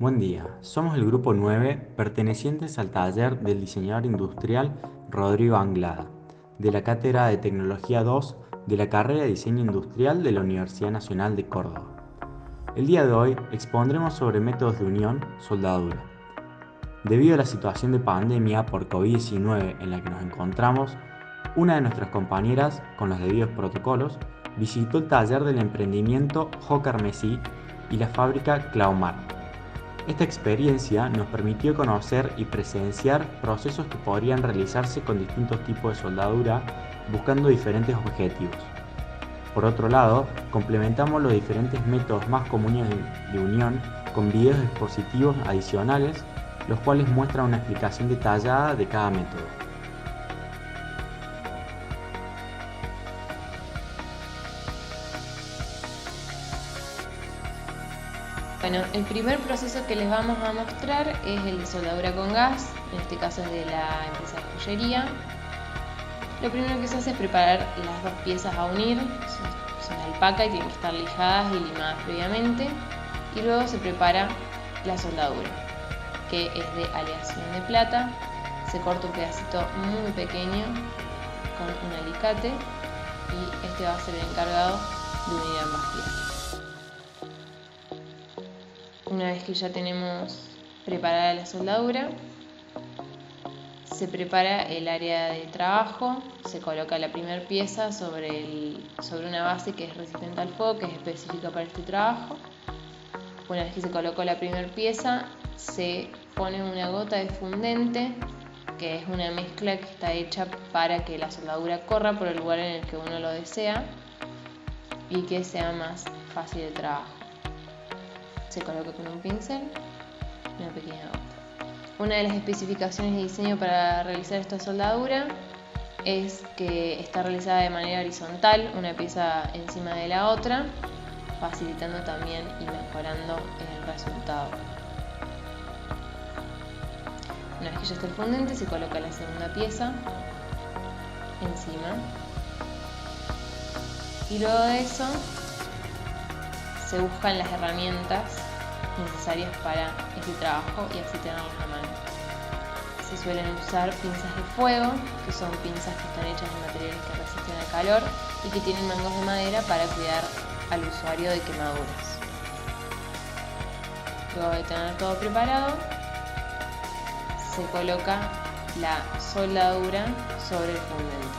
Buen día, somos el grupo 9 pertenecientes al taller del diseñador industrial Rodrigo Anglada, de la Cátedra de Tecnología 2 de la carrera de Diseño Industrial de la Universidad Nacional de Córdoba. El día de hoy expondremos sobre métodos de unión, soldadura. Debido a la situación de pandemia por COVID-19 en la que nos encontramos, una de nuestras compañeras, con los debidos protocolos, visitó el taller del emprendimiento Jocar Messi y la fábrica Claumar. Esta experiencia nos permitió conocer y presenciar procesos que podrían realizarse con distintos tipos de soldadura buscando diferentes objetivos. Por otro lado, complementamos los diferentes métodos más comunes de unión con videos expositivos adicionales, los cuales muestran una explicación detallada de cada método. Bueno, el primer proceso que les vamos a mostrar es el de soldadura con gas, en este caso es de la empresa de joyería. Lo primero que se hace es preparar las dos piezas a unir, son de alpaca y tienen que estar lijadas y limadas previamente. Y luego se prepara la soldadura, que es de aleación de plata. Se corta un pedacito muy pequeño con un alicate y este va a ser el encargado de unir ambas piezas. Una vez que ya tenemos preparada la soldadura, se prepara el área de trabajo, se coloca la primera pieza sobre una base que es resistente al fuego, que es específica para este trabajo. Una vez que se colocó la primera pieza, se pone una gota de fundente, que es una mezcla que está hecha para que la soldadura corra por el lugar en el que uno lo desea y que sea más fácil el trabajo. Se coloca con un pincel y una pequeña gota. Una de las especificaciones de diseño para realizar esta soldadura es que está realizada de manera horizontal, una pieza encima de la otra, facilitando también y mejorando el resultado. Una vez que ya está el fundente, se coloca la segunda pieza encima y luego de eso se buscan las herramientas necesarias para este trabajo y así tenerlas a mano. Se suelen usar pinzas de fuego, que son pinzas que están hechas de materiales que resisten al calor y que tienen mangos de madera para cuidar al usuario de quemaduras. Luego de tener todo preparado, se coloca la soldadura sobre el fundente,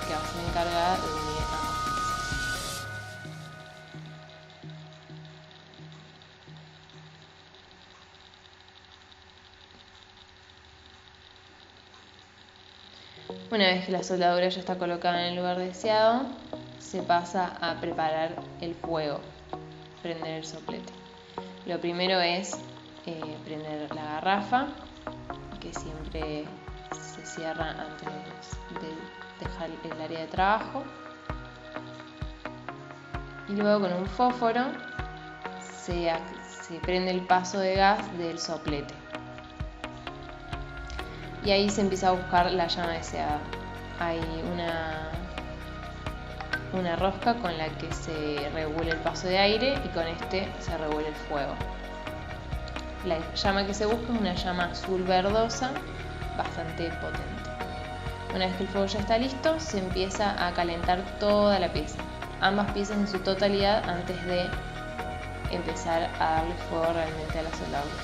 que va a ser encargada de unir ambas piezas. Una vez que la soldadura ya está colocada en el lugar deseado, se pasa a preparar el fuego, prender el soplete. Lo primero es prender la garrafa, que siempre se cierra antes de dejar el área de trabajo. Y luego con un fósforo se prende el paso de gas del soplete. Y ahí se empieza a buscar la llama deseada. Hay una rosca con la que se regula el paso de aire y con este se regula el fuego. La llama que se busca es una llama azul verdosa bastante potente. Una vez que el fuego ya está listo, se empieza a calentar toda la pieza, ambas piezas en su totalidad antes de empezar a darle fuego realmente a la soldadura.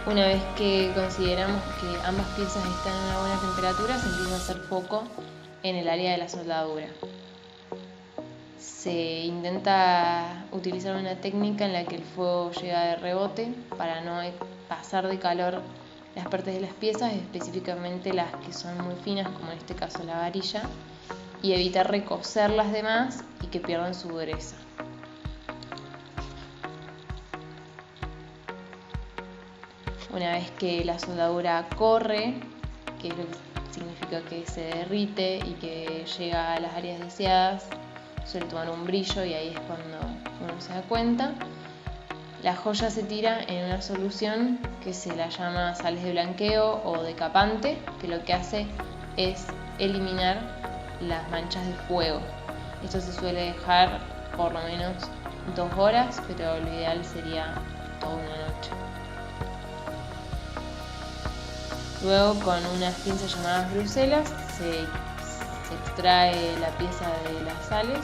Una vez que consideramos que ambas piezas están a una buena temperatura, se empieza a hacer foco en el área de la soldadura. Se intenta utilizar una técnica en la que el fuego llega de rebote para no pasar de calor las partes de las piezas, específicamente las que son muy finas, como en este caso la varilla, y evitar recocer las demás y que pierdan su dureza. Una vez que la soldadura corre, que es lo que significa que se derrite y que llega a las áreas deseadas, suele tomar un brillo y ahí es cuando uno se da cuenta. La joya se tira en una solución que se la llama sales de blanqueo o decapante, que lo que hace es eliminar las manchas de fuego. Esto se suele dejar por lo menos 2 horas, pero lo ideal sería toda una noche. Luego, con unas pinzas llamadas bruselas, se extrae la pieza de las sales,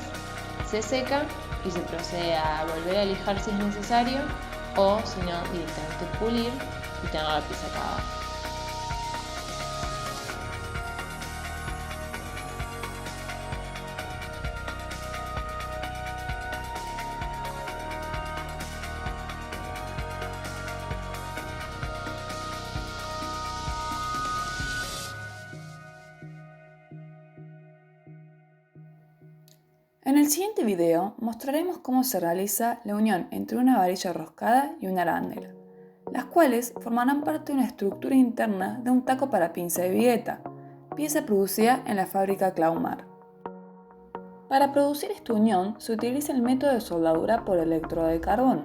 se seca y se procede a volver a lijar si es necesario, o si no, directamente pulir y tener la pieza acabada. En el siguiente video mostraremos cómo se realiza la unión entre una varilla roscada y una arandela, las cuales formarán parte de una estructura interna de un taco para pinza de vigueta, pieza producida en la fábrica Claumar. Para producir esta unión se utiliza el método de soldadura por electrodo de carbono.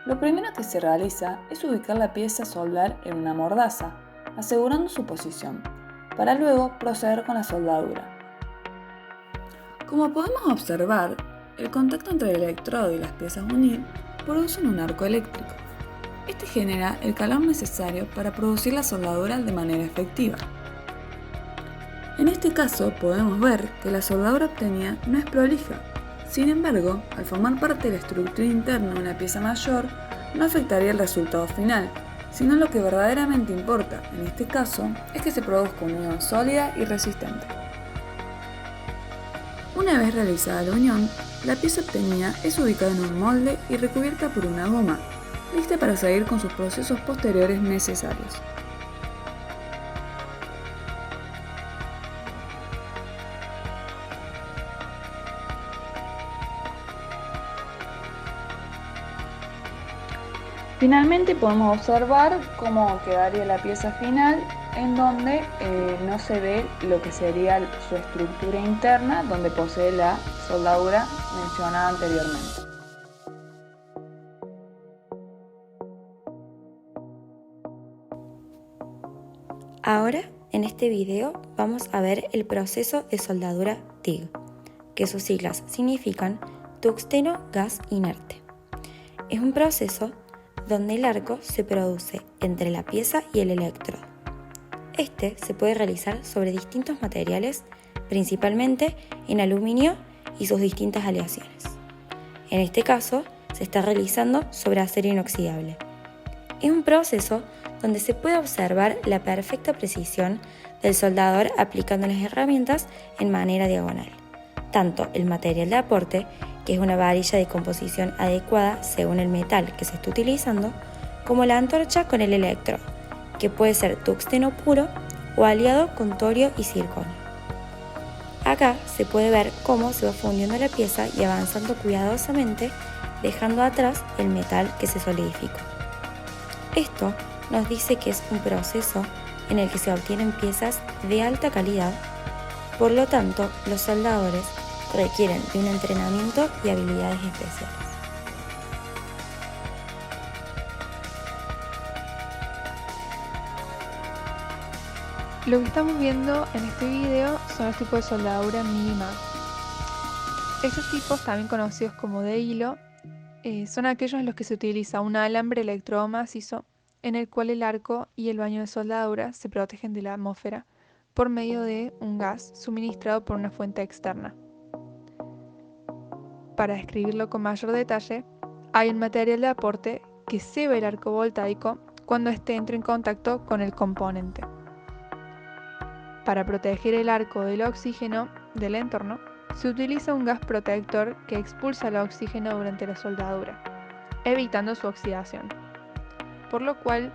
Lo primero que se realiza es ubicar la pieza a soldar en una mordaza, asegurando su posición, para luego proceder con la soldadura. Como podemos observar, el contacto entre el electrodo y las piezas a unir producen un arco eléctrico. Este genera el calor necesario para producir la soldadura de manera efectiva. En este caso podemos ver que la soldadura obtenida no es prolija. Sin embargo, al formar parte de la estructura interna de una pieza mayor, no afectaría el resultado final, sino lo que verdaderamente importa, en este caso, es que se produzca una unión sólida y resistente. Una vez realizada la unión, la pieza obtenida es ubicada en un molde y recubierta por una goma, lista para seguir con sus procesos posteriores necesarios. Finalmente podemos observar cómo quedaría la pieza final, en donde no se ve lo que sería su estructura interna, donde posee la soldadura mencionada anteriormente. Ahora, en este video, vamos a ver el proceso de soldadura TIG, que sus siglas significan tungsteno gas inerte. Es un proceso donde el arco se produce entre la pieza y el electrodo. Este se puede realizar sobre distintos materiales, principalmente en aluminio y sus distintas aleaciones. En este caso, se está realizando sobre acero inoxidable. Es un proceso donde se puede observar la perfecta precisión del soldador aplicando las herramientas en manera diagonal. Tanto el material de aporte, que es una varilla de composición adecuada según el metal que se está utilizando, como la antorcha con el electrodo, que puede ser tungsteno puro o aliado con torio y circonio. Acá se puede ver cómo se va fundiendo la pieza y avanzando cuidadosamente, dejando atrás el metal que se solidificó. Esto nos dice que es un proceso en el que se obtienen piezas de alta calidad, por lo tanto, los soldadores requieren de un entrenamiento y habilidades especiales. Lo que estamos viendo en este video son los tipos de soldadura mínima. Estos tipos, también conocidos como de hilo, son aquellos en los que se utiliza un alambre electrodo macizo en el cual el arco y el baño de soldadura se protegen de la atmósfera por medio de un gas suministrado por una fuente externa. Para describirlo con mayor detalle, hay un material de aporte que ceba el arco voltaico cuando éste entre en contacto con el componente. Para proteger el arco del oxígeno del entorno, se utiliza un gas protector que expulsa el oxígeno durante la soldadura, evitando su oxidación. Por lo cual,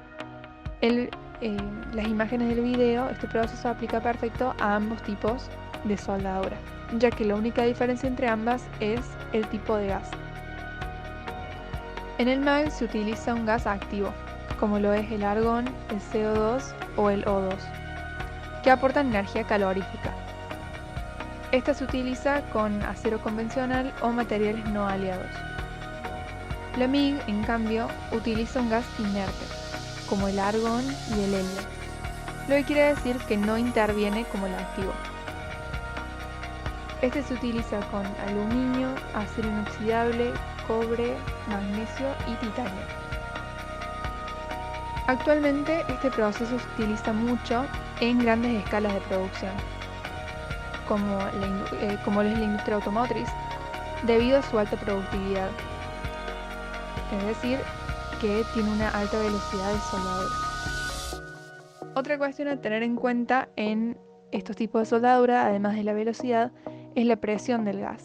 las imágenes del video, este proceso aplica perfecto a ambos tipos de soldadura, ya que la única diferencia entre ambas es el tipo de gas. En el MAG se utiliza un gas activo, como lo es el argón, el CO2 o el O2, que aportan energía calorífica. Esta se utiliza con acero convencional o materiales no aliados. La MIG, en cambio, utiliza un gas inerte, como el argón y el helio, lo que quiere decir que no interviene como el activo. Este se utiliza con aluminio, acero inoxidable, cobre, magnesio y titanio. Actualmente este proceso se utiliza mucho en grandes escalas de producción, como es la industria automotriz, debido a su alta productividad, es decir, que tiene una alta velocidad de soldadura. Otra cuestión a tener en cuenta en estos tipos de soldadura, además de la velocidad, es la presión del gas,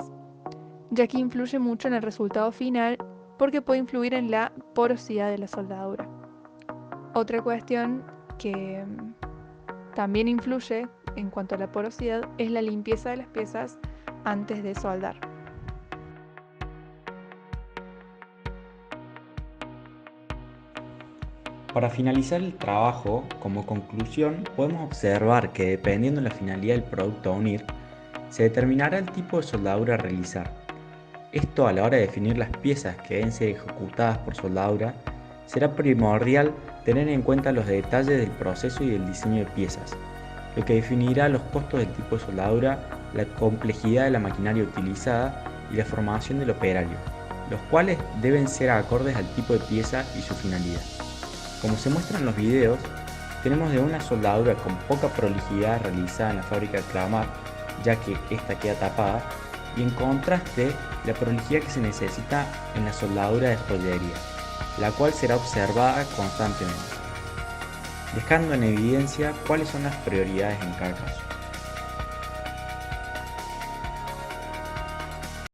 ya que influye mucho en el resultado final porque puede influir en la porosidad de la soldadura. Otra cuestión que también influye en cuanto a la porosidad es la limpieza de las piezas antes de soldar. Para finalizar el trabajo, como conclusión, podemos observar que dependiendo de la finalidad del producto a unir, se determinará el tipo de soldadura a realizar. Esto, a la hora de definir las piezas que deben ser ejecutadas por soldadura, será primordial tener en cuenta los detalles del proceso y del diseño de piezas, lo que definirá los costos del tipo de soldadura, la complejidad de la maquinaria utilizada y la formación del operario, los cuales deben ser acordes al tipo de pieza y su finalidad. Como se muestra en los videos, tenemos de una soldadura con poca prolijidad realizada en la fábrica de Clamart, ya que esta queda tapada, y en contraste la prolijidad que se necesita en la soldadura de joyería, la cual será observada constantemente, dejando en evidencia cuáles son las prioridades en cada caso.